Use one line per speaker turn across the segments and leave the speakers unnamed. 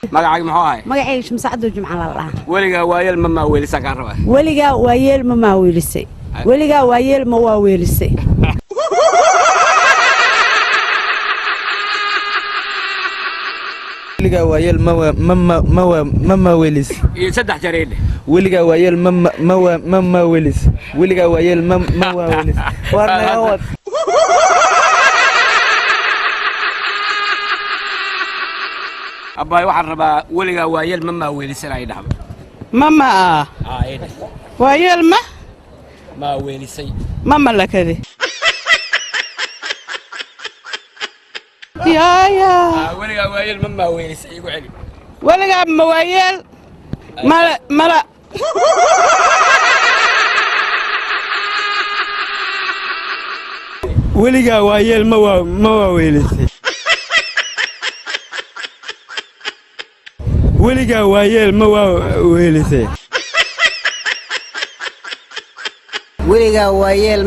magacaaga muxuu ahay
magacayga Shamsacado Jumca la
weligaa waayeel ma maaweelisan ka rabaa
weligaa waayeel ma maaweelisay weligaa waayeel ma waaweelisay
weligaa waayeel ma maaweelis
iyo saddex jareed
weligaa waayeel ma maaweelis weligaa waayeel ma waaweelis warna wad
abbaay waxaan rabaa weligaa waayeel ma maaweelisan ay dhahdo
mama waayeel ma
maaweelisay
mama lakade يا
weligaa waayeel ma maaweelisay igu celi
weligaa ma waayeel mala
weligaa waayeel ma waaweelisay weligaa waayeel ma waaweelisay
weligaa waayeel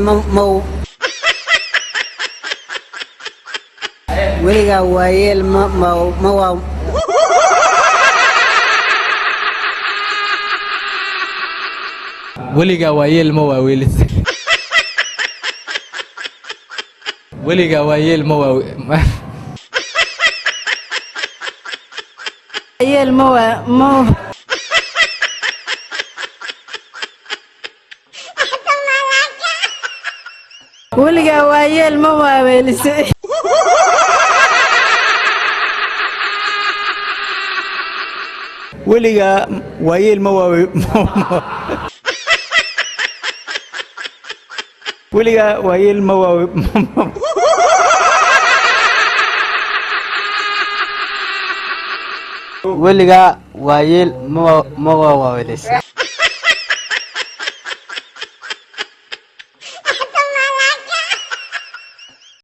weligaa waayeel
weligaa waayeel ma waaweelisay weligaa waayeel ma
waayeel weligaa waayeel ma waaweelisay
weligaa waayeel ma weligaa waayeel ma
weligaa waayeel ma waaweelisay